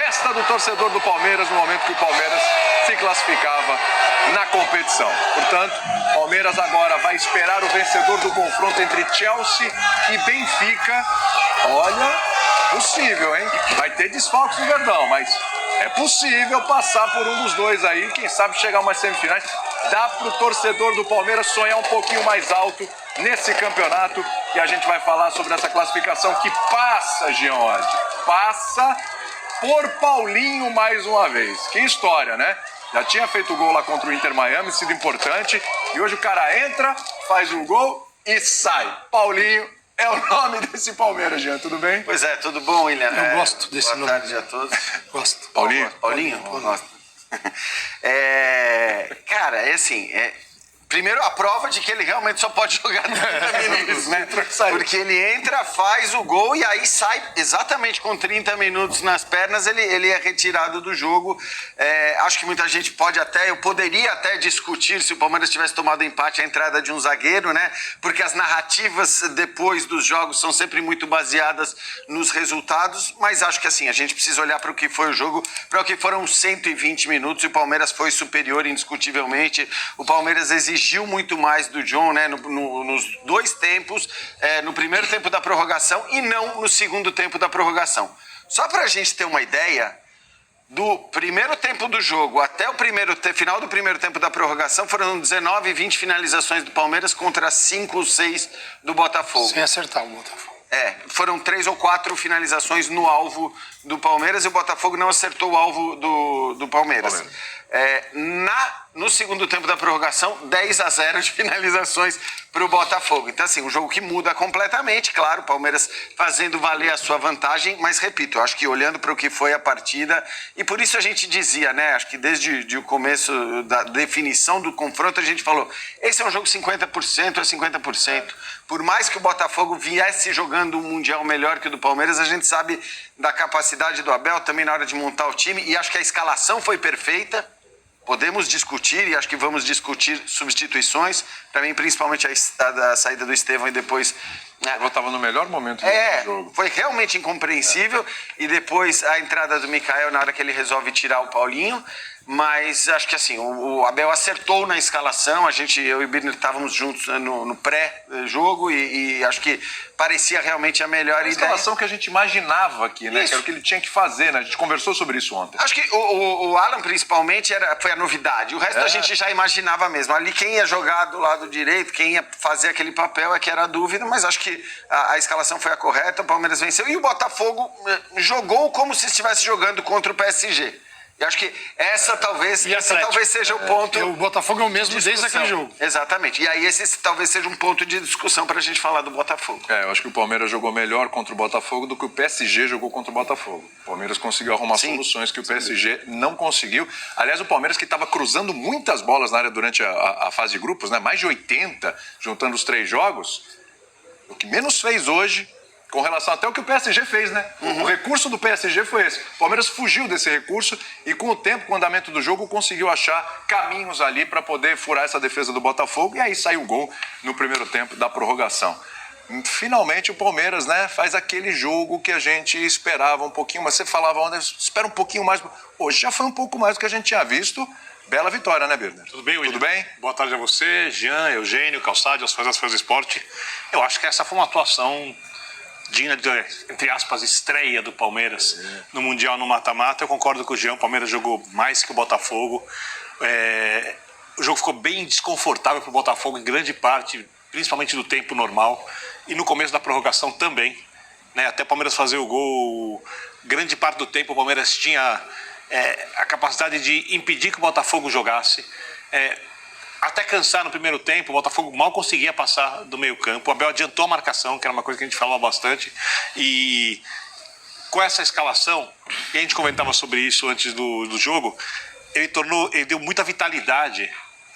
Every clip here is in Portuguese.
festa do torcedor do Palmeiras no momento que o Palmeiras se classificava na competição. Portanto, Palmeiras agora vai esperar o vencedor do confronto entre Chelsea e Benfica. Olha, possível, hein? Vai ter desfalques no Verdão, mas é possível passar por um dos dois aí, quem sabe chegar a umas semifinais. Dá para o torcedor do Palmeiras sonhar um pouquinho mais alto nesse campeonato, e a gente vai falar sobre essa classificação que passa, Gianni, passa por Paulinho mais uma vez. Que história, né? Já tinha feito o gol lá contra o Inter Miami, sido importante, e hoje o cara entra, faz o gol e sai. Paulinho é o nome desse Palmeiras, Jean, tudo bem? Pois é, tudo bom, William? Eu gosto desse nome. Boa tarde a todos. Gosto. Paulinho? Paulinho? Gosto. Cara, é assim, primeiro a prova de que ele realmente só pode jogar 30 minutos, né? Porque ele entra, faz o gol e aí sai exatamente com 30 minutos nas pernas, ele é retirado do jogo. Acho que muita gente eu poderia até discutir se o Palmeiras tivesse tomado empate a entrada de um zagueiro, né? Porque as narrativas depois dos jogos são sempre muito baseadas nos resultados, mas acho que assim, a gente precisa olhar para o que foi o jogo, para o que foram 120 minutos, e o Palmeiras foi superior indiscutivelmente. O Palmeiras exigiu muito mais do John, né, nos dois tempos, no primeiro tempo da prorrogação e não no segundo tempo da prorrogação. Só para a gente ter uma ideia, do primeiro tempo do jogo até o final do primeiro tempo da prorrogação foram 19, 20 finalizações do Palmeiras contra 5 ou 6 do Botafogo. Sem acertar o Botafogo. Foram 3 ou 4 finalizações no alvo do Palmeiras e o Botafogo não acertou o alvo do Palmeiras. No segundo tempo da prorrogação, 10-0 de finalizações para o Botafogo. Então, assim, um jogo que muda completamente, claro, o Palmeiras fazendo valer a sua vantagem, mas, repito, eu acho que olhando para o que foi a partida, e por isso a gente dizia, né, acho que desde o começo da definição do confronto, a gente falou, esse é um jogo 50% a 50%. Por mais que o Botafogo viesse jogando um Mundial melhor que o do Palmeiras, a gente sabe da capacidade do Abel também na hora de montar o time, e acho que a escalação foi perfeita. Podemos discutir, e acho que vamos discutir substituições. Para mim, principalmente a saída do Estevão e depois... Eu estava no melhor momento do jogo. Foi realmente incompreensível. E depois a entrada do Mikael na hora que ele resolve tirar o Paulinho. Mas acho que assim, o Abel acertou na escalação. Eu e o Birner estávamos juntos no pré-jogo e acho que parecia realmente a melhor ideia. A escalação que a gente imaginava aqui, né? Isso. Que era o que ele tinha que fazer, né? A gente conversou sobre isso ontem. Acho que o Alan, principalmente, foi a novidade. O resto a gente já imaginava mesmo. Ali quem ia jogar do lado direito, quem ia fazer aquele papel que era a dúvida, mas acho que a escalação foi a correta, o Palmeiras venceu. E o Botafogo jogou como se estivesse jogando contra o PSG. E acho que esse talvez seja o ponto. O Botafogo é o mesmo desde aquele jogo. Exatamente. E aí esse talvez seja um ponto de discussão para a gente falar do Botafogo. Eu acho que o Palmeiras jogou melhor contra o Botafogo do que o PSG jogou contra o Botafogo. O Palmeiras conseguiu arrumar soluções que o PSG não conseguiu. Aliás, o Palmeiras que estava cruzando muitas bolas na área durante a fase de grupos, né? Mais de 80, juntando os 3 jogos. O que menos fez hoje, com relação até ao que o PSG fez, né? O recurso do PSG foi esse. O Palmeiras fugiu desse recurso e com o tempo, com o andamento do jogo, conseguiu achar caminhos ali para poder furar essa defesa do Botafogo, e aí saiu o gol no primeiro tempo da prorrogação. Finalmente o Palmeiras, né, faz aquele jogo que a gente esperava um pouquinho, mas você falava ontem, espera um pouquinho mais. Hoje já foi um pouco mais do que a gente tinha visto. Bela vitória, né, Birner? Tudo bem, William? Tudo bem? Boa tarde a você, Jean, Eugênio, Calçade, aos fãs das fãs do esporte. Eu acho que essa foi uma atuação digna de, entre aspas, estreia do Palmeiras no Mundial, no mata-mata. Eu concordo com o Jean, o Palmeiras jogou mais que o Botafogo. O jogo ficou bem desconfortável para o Botafogo em grande parte, principalmente do tempo normal. E no começo da prorrogação também. Né? Até o Palmeiras fazer o gol, grande parte do tempo o Palmeiras tinha a capacidade de impedir que o Botafogo jogasse. Até cansar no primeiro tempo, o Botafogo mal conseguia passar do meio campo. O Abel adiantou a marcação, que era uma coisa que a gente falava bastante. E com essa escalação, e a gente comentava sobre isso antes do jogo, ele deu muita vitalidade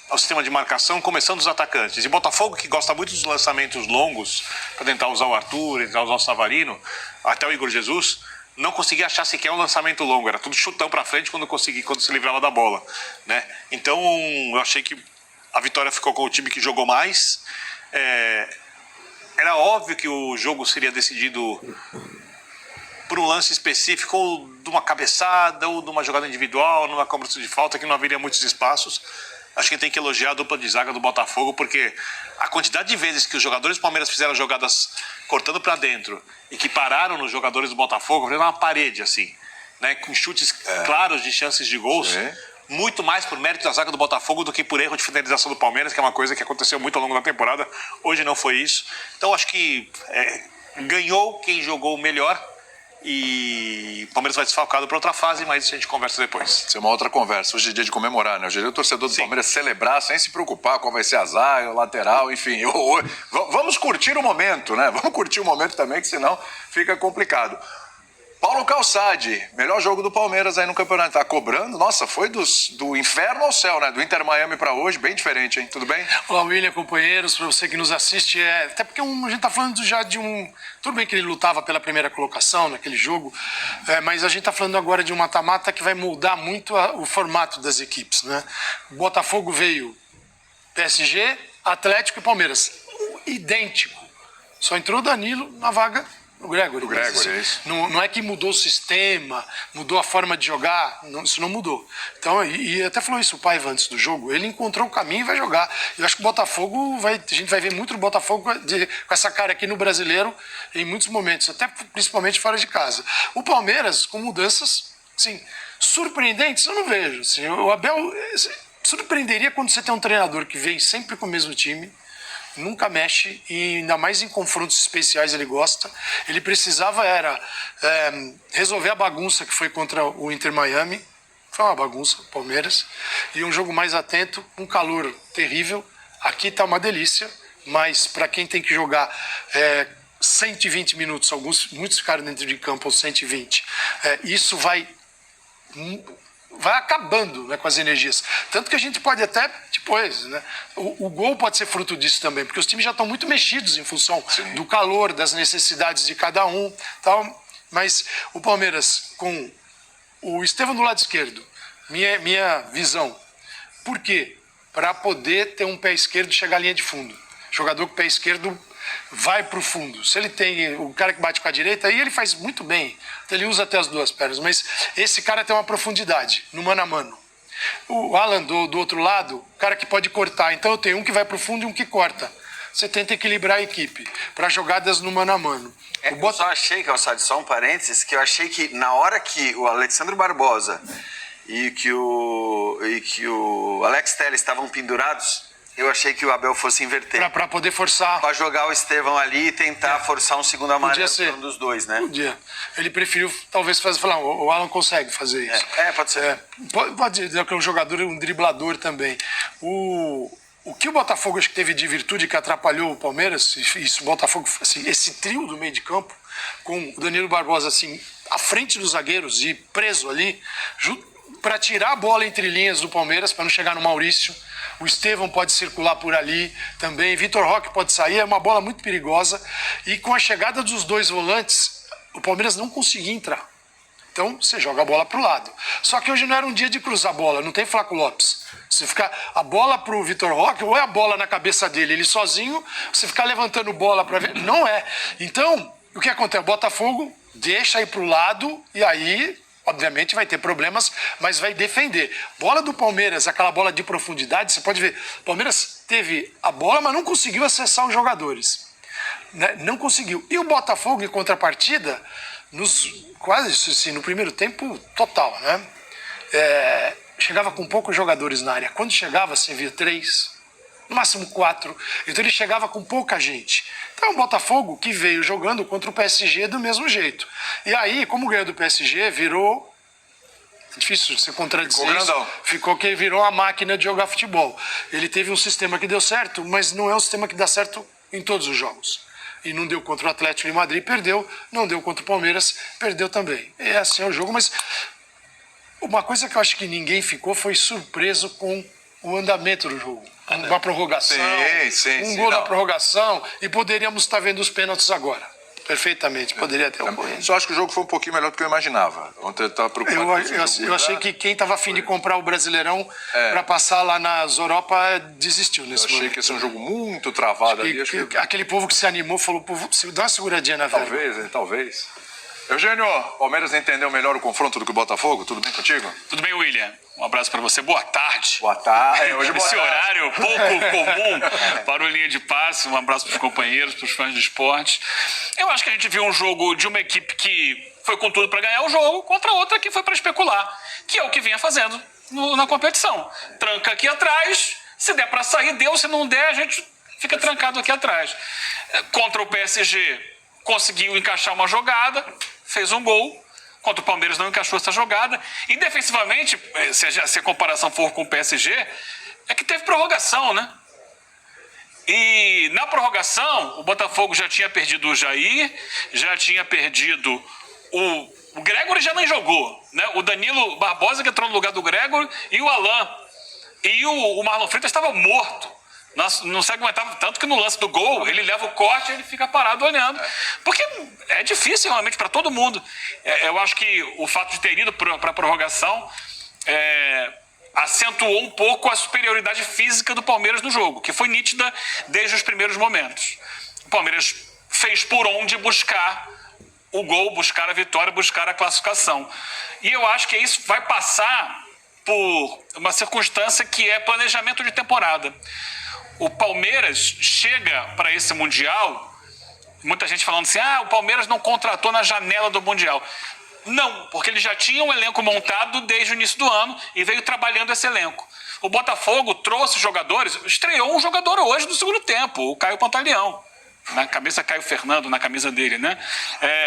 ao sistema de marcação, começando dos atacantes. E o Botafogo, que gosta muito dos lançamentos longos, para tentar usar o Arthur, tentar usar o Savarino, até o Igor Jesus, não conseguia achar sequer um lançamento longo. Era tudo chutão para frente quando se livrava da bola. Né? Então, eu achei que a vitória ficou com o time que jogou mais. Era óbvio que o jogo seria decidido por um lance específico ou de uma cabeçada ou de uma jogada individual, numa cobrança de falta que não haveria muitos espaços. Acho que tem que elogiar a dupla de zaga do Botafogo, porque a quantidade de vezes que os jogadores do Palmeiras fizeram jogadas cortando para dentro e que pararam nos jogadores do Botafogo, fazendo uma parede assim, né, com chutes claros de chances de gols, muito mais por mérito da zaga do Botafogo do que por erro de finalização do Palmeiras, que é uma coisa que aconteceu muito ao longo da temporada. Hoje não foi isso. Então acho que ganhou quem jogou melhor. E o Palmeiras vai desfalcado para outra fase, mas isso a gente conversa depois. Isso é uma outra conversa. Hoje é dia de comemorar, né? Hoje é dia do torcedor do Palmeiras celebrar sem se preocupar qual vai ser a zaga, o lateral, enfim. Vamos curtir o momento, né? Vamos curtir o momento também, que senão fica complicado. Paulo Calçade, melhor jogo do Palmeiras aí no campeonato. Tá cobrando? Nossa, foi do inferno ao céu, né? Do Inter Miami para hoje, bem diferente, hein? Tudo bem? Olá, William, companheiros, para você que nos assiste, até porque a gente tá falando já de um... Tudo bem que ele lutava pela primeira colocação naquele jogo, mas a gente tá falando agora de um mata-mata que vai moldar muito o formato das equipes, né? O Botafogo veio PSG, Atlético e Palmeiras. Idêntico. Só entrou o Danilo na vaga o Gregory. É isso. Não é que mudou o sistema, mudou a forma de jogar, isso não mudou. Então, e até falou isso o Paiva antes do jogo, ele encontrou o caminho e vai jogar. Eu acho que o Botafogo, a gente vai ver muito o Botafogo com essa cara aqui no Brasileiro em muitos momentos, até principalmente fora de casa. O Palmeiras, com mudanças, assim, surpreendentes, eu não vejo. Assim, o Abel surpreenderia quando você tem um treinador que vem sempre com o mesmo time, nunca mexe, e ainda mais em confrontos especiais ele gosta. Ele precisava resolver a bagunça que foi contra o Inter Miami. Foi uma bagunça, Palmeiras. E um jogo mais atento, um calor terrível. Aqui tá uma delícia, mas para quem tem que jogar 120 minutos, muitos ficaram dentro de campo aos 120, isso vai acabando, né, com as energias. Tanto que a gente pode até, depois, né, o gol pode ser fruto disso também, porque os times já estão muito mexidos em função do calor, das necessidades de cada um, tal. Mas o Palmeiras, com o Estevão do lado esquerdo, minha visão, por quê? Para poder ter um pé esquerdo e chegar à linha de fundo. Jogador com pé esquerdo vai para o fundo. Se ele tem o cara que bate com a direita, aí ele faz muito bem. Ele usa até as duas pernas, mas esse cara tem uma profundidade no mano a mano. O Alan do outro lado, o cara que pode cortar. Então eu tenho um que vai para o fundo e um que corta. Você tenta equilibrar a equipe para jogadas no mano a mano. Eu só achei, Calçade, só um parênteses, que eu achei que na hora que o Alexandre Barbosa e que o Alex Telles estavam pendurados, eu achei que o Abel fosse inverter. Para poder forçar. Para jogar o Estevão ali e tentar forçar um segundo amarelo para um dos dois, né? Podia. Ele preferiu talvez falar, o Alan consegue fazer isso. Pode ser. Pode dizer que é um jogador, um driblador também. O que o Botafogo acho que teve de virtude que atrapalhou o Palmeiras, isso, o Botafogo, assim, esse trio do meio de campo, com o Danilo Barbosa assim, à frente dos zagueiros e preso ali, para tirar a bola entre linhas do Palmeiras, para não chegar no Maurício. O Estevão pode circular por ali também. Vitor Roque pode sair. É uma bola muito perigosa. E com a chegada dos dois volantes, o Palmeiras não conseguia entrar. Então, você joga a bola para o lado. Só que hoje não era um dia de cruzar a bola. Não tem Flaco Lopes. Você ficar a bola para o Vitor Roque, ou é a bola na cabeça dele, ele sozinho, você ficar levantando bola para ver. Não é. Então, o que acontece? O Botafogo deixa ir para o lado e aí... obviamente vai ter problemas, mas vai defender. Bola do Palmeiras, aquela bola de profundidade, você pode ver, o Palmeiras teve a bola, mas não conseguiu acessar os jogadores. Né? Não conseguiu. E o Botafogo, em contrapartida, quase assim, no primeiro tempo total, né? Chegava com poucos jogadores na área. Quando chegava, você via 3, no máximo 4. Então ele chegava com pouca gente. Então o Botafogo que veio jogando contra o PSG do mesmo jeito. E aí, como ganhou do PSG, virou... É difícil você contradizer isso. Ficou que virou a máquina de jogar futebol. Ele teve um sistema que deu certo, mas não é um sistema que dá certo em todos os jogos. E não deu contra o Atlético de Madrid, perdeu. Não deu contra o Palmeiras, perdeu também. É assim é o jogo, mas... uma coisa que eu acho que ninguém ficou foi surpreso com o andamento do jogo. Uma prorrogação, um gol da prorrogação, e poderíamos estar vendo os pênaltis agora. Perfeitamente, poderia ter ocorrido. Só acho que o jogo foi um pouquinho melhor do que eu imaginava. Ontem eu estava preocupado. Eu achei que quem estava afim de comprar o Brasileirão para passar lá nas Europa desistiu nesse momento. Eu achei que ia ser um jogo muito travado ali. Aquele povo que se animou falou, povo, dá uma seguradinha na Talvez. Eugênio, Palmeiras entendeu melhor o confronto do que o Botafogo? Tudo bem contigo? Tudo bem, William? Um abraço para você. Boa tarde. Boa tarde. Hoje boa Esse tarde. horário pouco comum para o Linha de Passe. Um abraço para os companheiros, para os fãs de esporte. Eu acho que a gente viu um jogo de uma equipe que foi com tudo para ganhar o jogo contra outra que foi para especular, que é o que vinha fazendo na competição. Tranca aqui atrás, se der para sair, deu. Se não der, a gente fica trancado aqui atrás. Contra o PSG, conseguiu encaixar uma jogada, fez um gol. Contra o Palmeiras não encaixou essa jogada. E defensivamente, se a comparação for com o PSG, é que teve prorrogação, né? E na prorrogação, o Botafogo já tinha perdido o Jair, já tinha perdido o Gregory, já nem jogou, né? O Danilo Barbosa, que entrou no lugar do Gregory, e o Alain. E o Marlon Freitas estava morto. Não se aguentava, tanto que no lance do gol, ele leva o corte e ele fica parado olhando. Porque é difícil realmente para todo mundo. Eu acho que o fato de ter ido para a prorrogação acentuou um pouco a superioridade física do Palmeiras no jogo, que foi nítida desde os primeiros momentos. O Palmeiras fez por onde buscar o gol, buscar a vitória, buscar a classificação. E eu acho que isso vai passar por uma circunstância que é planejamento de temporada. O Palmeiras chega para esse Mundial, muita gente falando assim, o Palmeiras não contratou na janela do Mundial. Não, porque ele já tinha um elenco montado desde o início do ano e veio trabalhando esse elenco. O Botafogo trouxe jogadores, estreou um jogador hoje no segundo tempo, o Caio Pantaleão. Na cabeça Caio Fernando, na camisa dele, né?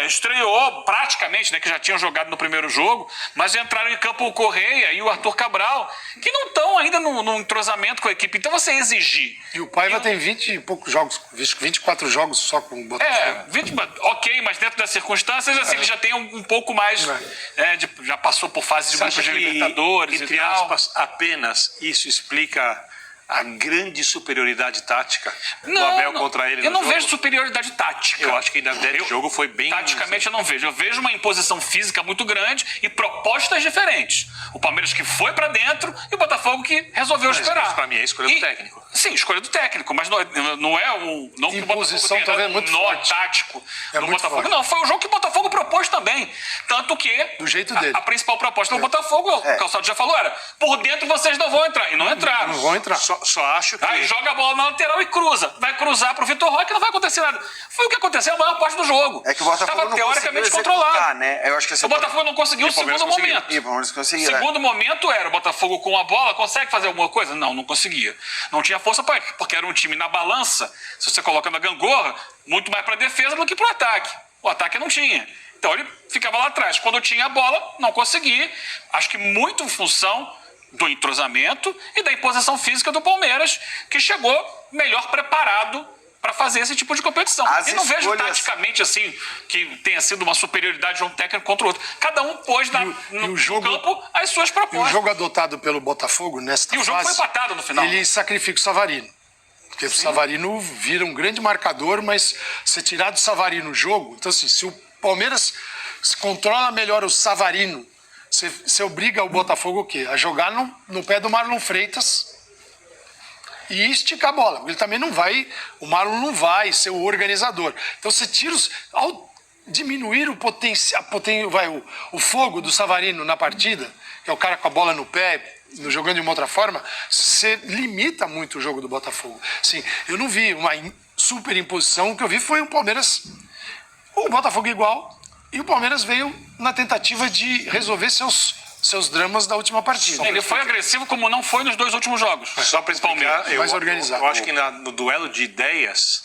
Estreou praticamente, né? Que já tinham jogado no primeiro jogo, mas entraram em campo o Correia e o Arthur Cabral, que não estão ainda no entrosamento com a equipe. Então você exigir. E o Paiva tem 20 e poucos jogos, 24 jogos só com o Botafogo. 20, ok, mas dentro das circunstâncias, assim, ele já tem um pouco mais. Já passou por fase de grupos de Libertadores entre e tal. aspas, apenas isso explica a grande superioridade tática do Abel contra ele eu no não jogo? vejo superioridade tática. Eu acho que na ideia de jogo foi bem... Taticamente eu não vejo. Eu vejo uma imposição física muito grande e propostas diferentes. O Palmeiras que foi pra dentro e o Botafogo que resolveu esperar. Isso pra mim é escolha do técnico. Sim, escolha do técnico, mas não é um... Não que o Imposição Botafogo também é tenha muito nó forte. tático É do muito Botafogo. forte. Não, foi o jogo que o Botafogo propôs também. Tanto que Do jeito dele. a principal proposta do Botafogo, o Calçado já falou, era por dentro vocês não vão entrar. E não entraram. Não vão entrar. Só acho que... Aí joga a bola na lateral e cruza. Vai cruzar pro Vitor Roque e não vai acontecer nada. Foi o que aconteceu a maior parte do jogo. É que o Botafogo Estava não teoricamente conseguiu controlado. executar, né? Eu acho que O Botafogo não conseguiu o segundo momento. E o Palmeiras conseguiu, O segundo momento era o Botafogo com a bola, consegue fazer alguma coisa? Não conseguia. Não tinha força para porque era um time na balança, se você coloca na gangorra, muito mais para defesa do que para o ataque. O ataque não tinha. Então ele ficava lá atrás. Quando tinha a bola, não conseguia. Acho que muito em função do entrosamento e da imposição física do Palmeiras, que chegou melhor preparado para fazer esse tipo de competição. E não vejo taticamente assim que tenha sido uma superioridade de um técnico contra o outro. Cada um pôs no campo as suas E o propostas. jogo adotado pelo Botafogo nesta E o jogo fase, foi empatado no final. ele sacrifica o Savarino. Porque o Savarino vira um grande marcador, mas se tirar do Savarino o jogo... Então, assim, se o Palmeiras controla melhor o Savarino, você obriga o Botafogo o quê? A jogar no pé do Marlon Freitas e esticar a bola. Ele também não vai... O Marlon não vai ser o organizador. Então, você tira os... Ao diminuir o potencial... O fogo do Savarino na partida, que é o cara com a bola no pé... jogando de uma outra forma, você limita muito o jogo do Botafogo. Sim, eu não vi uma super imposição, o que eu vi foi o Palmeiras, o Botafogo igual, e o Palmeiras veio na tentativa de resolver seus dramas da última partida. Ele foi agressivo como não foi nos dois últimos jogos. Só para explicar, mais organizado. eu acho que no duelo de ideias,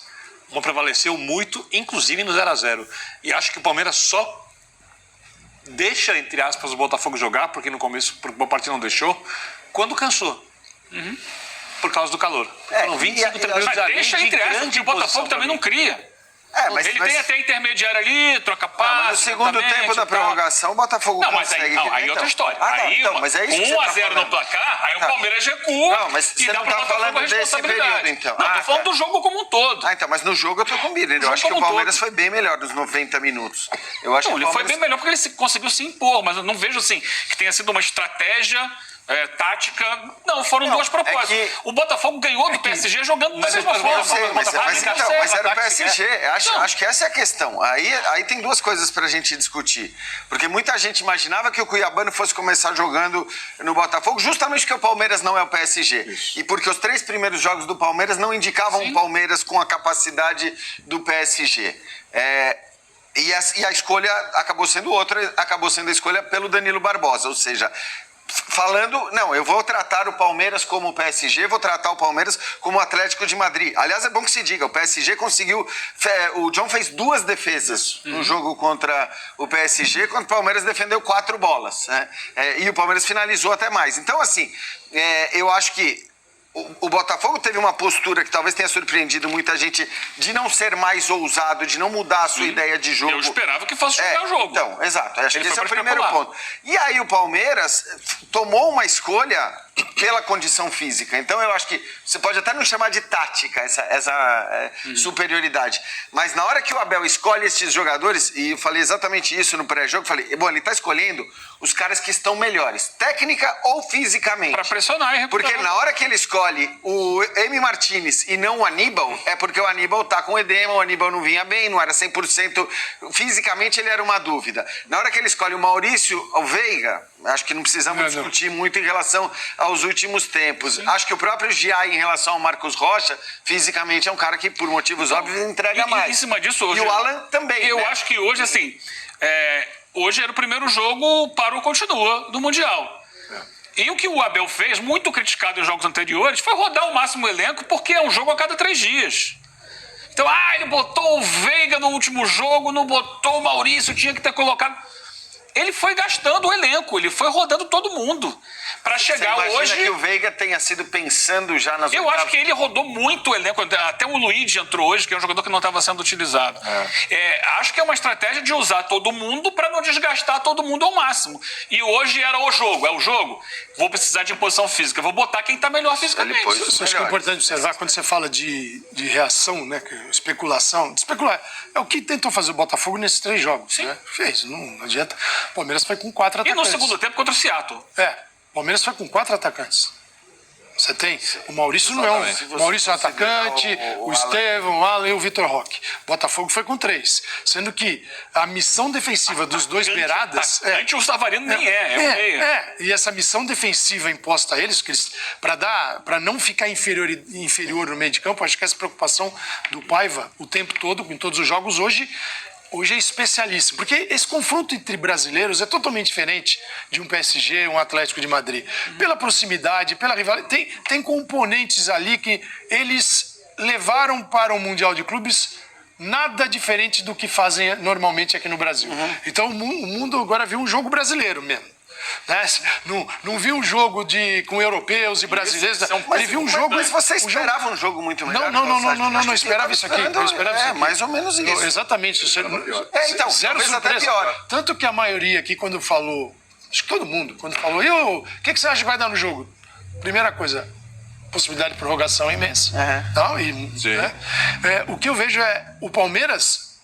uma prevaleceu muito, inclusive no 0-0. E acho que o Palmeiras só deixa, entre aspas, o Botafogo jogar, porque no começo o partido não deixou, quando cansou. Por causa do calor. Foram 25, 30 minutos Mas ali deixa de entre aspas, grande que o Botafogo imposição também pra não cria. Mas Ele tem até intermediário ali, troca Mas passe. no segundo tempo da prorrogação, o Botafogo Não, mas consegue... aí outra história. Não, então, mas é isso que com você tá 1-0 no falando. placar, aí o Palmeiras recua Não, mas e você dá não pra tá Botafogo a falando desse responsabilidade. período, então. Não, tô falando do jogo como um todo. Então, mas no jogo eu tô com Bira. Eu jogo acho que o como um Palmeiras todo. foi bem melhor nos 90 minutos. Eu acho Não, que ele foi bem melhor porque ele conseguiu se impor, mas eu não vejo assim que tenha sido uma estratégia tática. Não, foram duas propostas. O Botafogo ganhou do PSG jogando da mesma forma. Mas era o PSG. Acho que essa é a questão. Aí tem duas coisas pra gente discutir. Porque muita gente imaginava que o Cuiabano fosse começar jogando no Botafogo justamente porque o Palmeiras não é o PSG. Isso. E porque os 3 primeiros jogos do Palmeiras não indicavam o Palmeiras com a capacidade do PSG. E a escolha acabou sendo outra, acabou sendo a escolha pelo Danilo Barbosa, ou seja, eu vou tratar o Palmeiras como o PSG, vou tratar o Palmeiras como o Atlético de Madrid. Aliás, é bom que se diga, o PSG conseguiu, o John fez 2 defesas no jogo contra o PSG, quando o Palmeiras defendeu 4 bolas, né? E o Palmeiras finalizou até mais. Então, assim, eu acho que o Botafogo teve uma postura que talvez tenha surpreendido muita gente de não ser mais ousado, de não mudar a sua ideia de jogo. Eu esperava que fosse jogar o jogo. Então, exato. Acho que esse é o primeiro ponto. E aí o Palmeiras tomou uma escolha pela condição física. Então eu acho que você pode até não chamar de tática essa superioridade. Mas na hora que o Abel escolhe esses jogadores, e eu falei exatamente isso no pré-jogo, falei, bom, ele está escolhendo os caras que estão melhores, técnica ou fisicamente. Para pressionar e recuperar. Porque na hora que ele escolhe o Emi Martinez e não o Aníbal, é porque o Aníbal tá com edema, o Aníbal não vinha bem, não era 100%, fisicamente ele era uma dúvida. Na hora que ele escolhe o Maurício, o Veiga, acho que não precisamos discutir muito em relação aos últimos tempos. Sim. Acho que o próprio Giai, em relação ao Marcos Rocha, fisicamente é um cara que, por motivos óbvios, entrega mais. Em cima disso, hoje, e o Alan também. Eu acho que hoje, assim, hoje era o primeiro jogo para o continua do Mundial. E o que o Abel fez, muito criticado em jogos anteriores, foi rodar o máximo elenco, porque é um jogo a cada 3 dias. Então, ele botou o Veiga no último jogo, não botou o Maurício, tinha que ter colocado. Ele foi gastando o elenco, ele foi rodando todo mundo. Para chegar hoje. Você imagina que o Veiga tenha sido pensando já nas Eu acho que ele rodou muito o elenco. Até o Luigi entrou hoje, que é um jogador que não estava sendo utilizado. Acho que é uma estratégia de usar todo mundo para não desgastar todo mundo ao máximo. E hoje era o jogo. É o jogo. Vou precisar de imposição física. Vou botar quem está melhor fisicamente. Acho que é importante observar quando você fala de reação, né? Especulação. Especular é o que tentou fazer o Botafogo nesses 3 jogos. Né? Fez, não adianta. O Palmeiras foi com 4 atacantes. E no segundo tempo contra o Seattle. O Palmeiras foi com 4 atacantes. Você tem. O Maurício não é um. O Maurício é um atacante, o Estevão, o Alan e o Vitor Roque. O Botafogo foi com 3. Sendo que a missão defensiva dos 2 beiradas. O Savarino nem E essa missão defensiva imposta a eles, para não ficar inferior no meio de campo, acho que essa preocupação do Paiva o tempo todo, em todos os jogos, hoje é especialíssimo, porque esse confronto entre brasileiros é totalmente diferente de um PSG, um Atlético de Madrid. Pela proximidade, pela rivalidade, tem componentes ali que eles levaram para o Mundial de Clubes nada diferente do que fazem normalmente aqui no Brasil. Então o mundo agora viu um jogo brasileiro mesmo. Né? Não viu um jogo com europeus e brasileiros. Ele viu um jogo. Mas você esperava um jogo muito melhor? Não esperava isso aqui. Eu esperava isso aqui. Mais ou menos isso. Exatamente. Então, zero talvez surpresa. Até pior. Tanto que a maioria aqui, quando falou, acho que todo mundo, quando falou, o que você acha que vai dar no jogo? Primeira coisa, possibilidade de prorrogação imensa. O que eu vejo o Palmeiras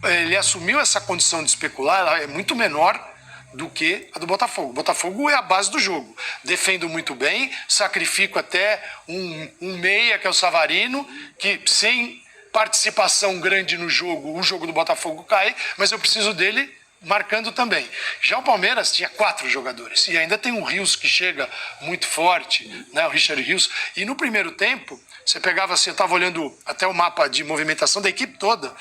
ele assumiu essa condição de especular, ela é muito menor do que a do Botafogo. O Botafogo é a base do jogo. Defendo muito bem, sacrifico até um meia, que é o Savarino, que sem participação grande no jogo, o jogo do Botafogo cai, mas eu preciso dele marcando também. Já o Palmeiras tinha 4 jogadores, e ainda tem um Rios que chega muito forte, né, o Richard Rios, e no primeiro tempo, você pegava assim, eu estava olhando até o mapa de movimentação da equipe toda,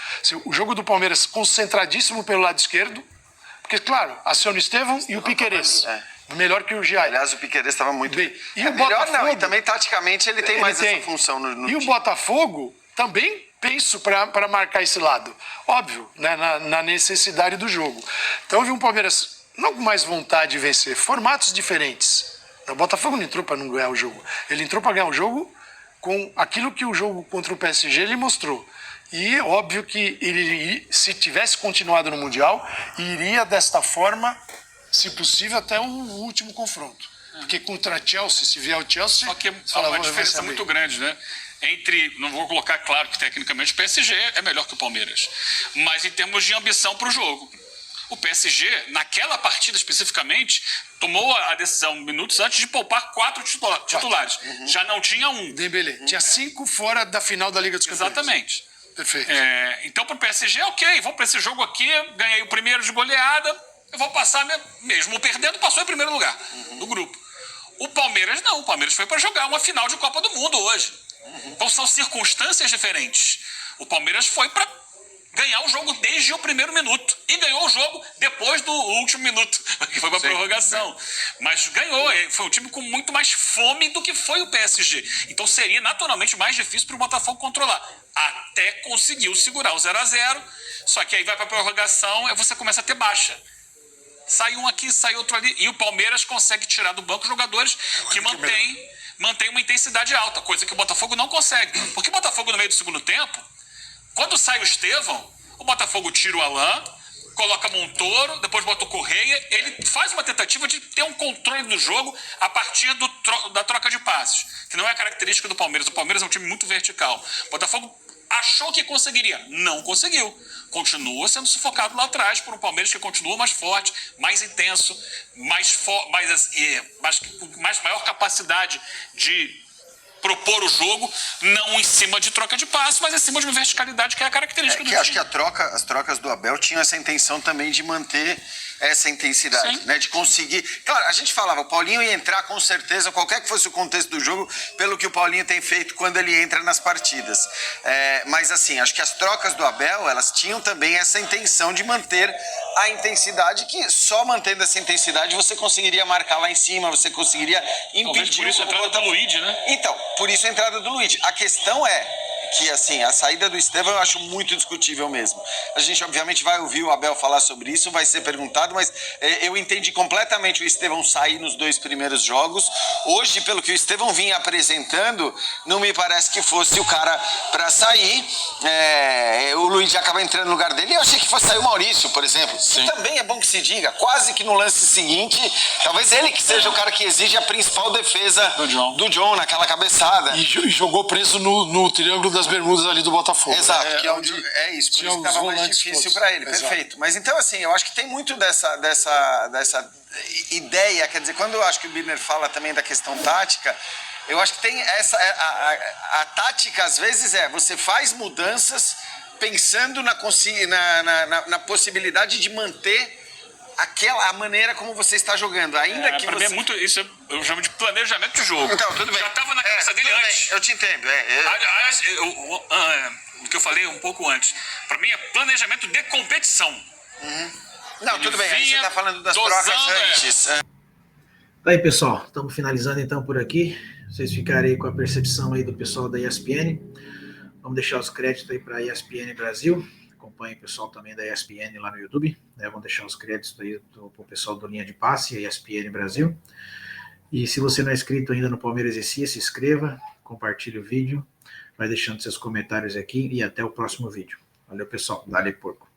o jogo do Palmeiras concentradíssimo pelo lado esquerdo, porque, claro, aciona o Estevão e o Piquerez. Melhor que o Giai. Aliás, o Piquerez estava muito bem. E o Botafogo, e também, taticamente, ele tem mais essa função no time. E o Botafogo também penso para marcar esse lado. Óbvio, né, na necessidade do jogo. Então, eu vi um Palmeiras não com mais vontade de vencer. Formatos diferentes. O Botafogo não entrou para não ganhar o jogo. Ele entrou para ganhar o jogo com aquilo que o jogo contra o PSG ele mostrou. E óbvio que ele, se tivesse continuado no Mundial, iria desta forma, se possível, até o último confronto. Porque contra a Chelsea, se vier o Chelsea... Só que há uma diferença muito grande, né? Não vou colocar claro que tecnicamente o PSG é melhor que o Palmeiras, mas em termos de ambição para o jogo. O PSG, naquela partida especificamente, tomou a decisão minutos antes de poupar 4 titulares. Já não tinha um. Dembélé. Tinha 5 fora da final da Liga dos Campeões. Exatamente. Perfeito. Então, para o PSG, ok, vou para esse jogo aqui, ganhei o primeiro de goleada, eu vou passar, mesmo perdendo, passou em primeiro lugar do grupo. O Palmeiras não, o Palmeiras foi para jogar uma final de Copa do Mundo hoje. Então são circunstâncias diferentes. O Palmeiras foi para ganhar o jogo desde o primeiro minuto. E ganhou o jogo depois do último minuto, que foi para a prorrogação. Mas ganhou, foi um time com muito mais fome do que foi o PSG. Então seria naturalmente mais difícil para o Botafogo controlar. Até conseguiu segurar o 0-0, só que aí vai para a prorrogação e você começa a ter baixa. Sai um aqui, sai outro ali. E o Palmeiras consegue tirar do banco jogadores que mantém uma intensidade alta, coisa que o Botafogo não consegue. Porque o Botafogo, no meio do segundo tempo, quando sai o Estevão, o Botafogo tira o Alain, coloca Montoro, depois bota o Correia. Ele faz uma tentativa de ter um controle do jogo a partir da troca de passes, que não é característica do Palmeiras. O Palmeiras é um time muito vertical. O Botafogo achou que conseguiria, não conseguiu. Continua sendo sufocado lá atrás por um Palmeiras que continua mais forte, mais intenso, maior capacidade de propor o jogo, não em cima de troca de passe, mas em cima de uma verticalidade que é a característica do time. Acho que as trocas do Abel tinham essa intenção também de manter essa intensidade, né? De conseguir... Claro, a gente falava, o Paulinho ia entrar com certeza, qualquer que fosse o contexto do jogo, pelo que o Paulinho tem feito quando ele entra nas partidas. Mas assim, acho que as trocas do Abel, elas tinham também essa intenção de manter a intensidade, que só mantendo essa intensidade você conseguiria marcar lá em cima, você conseguiria impedir... Por isso a entrada do Luiz, né? Então, por isso a entrada do Luiz. A questão é que, assim, a saída do Estevão eu acho muito discutível mesmo. A gente, obviamente, vai ouvir o Abel falar sobre isso, vai ser perguntado, mas eu entendi completamente o Estevão sair nos 2 primeiros jogos. Hoje, pelo que o Estevão vinha apresentando, não me parece que fosse o cara para sair. O Luiz já acaba entrando no lugar dele. Eu achei que fosse sair o Maurício, por exemplo. Que também é bom que se diga, quase que no lance seguinte, talvez ele que seja o cara que exige a principal defesa do John naquela cabeçada. E jogou preso no Triângulo das Bermudas ali do Botafogo. Exato, que é onde isso, por isso que estava mais difícil para ele. Exato. Perfeito. Mas então, assim, eu acho que tem muito dessa ideia, quer dizer, quando eu acho que o Birner fala também da questão tática, eu acho que tem essa... A tática, às vezes, você faz mudanças pensando na possibilidade de manter a maneira como você está jogando, ainda que pra você... mim é muito, isso eu chamo de planejamento de jogo. Então, tudo bem. Já estava na cabeça dele antes. Bem, eu te entendo. Aliás, o que eu falei um pouco antes, para mim é planejamento de competição. Não, tudo bem, aí você está falando das trocas antes. Tá aí, pessoal, estamos finalizando então por aqui. Vocês ficarem aí com a percepção aí do pessoal da ESPN. Vamos deixar os créditos aí para a ESPN Brasil. Acompanhe o pessoal também da ESPN lá no YouTube, né? Vamos deixar os créditos aí para o pessoal do Linha de Passe, a ESPN Brasil. E se você não é inscrito ainda no Palmeiras EC, se inscreva, compartilhe o vídeo, vai deixando seus comentários aqui e até o próximo vídeo. Valeu, pessoal. Dale porco.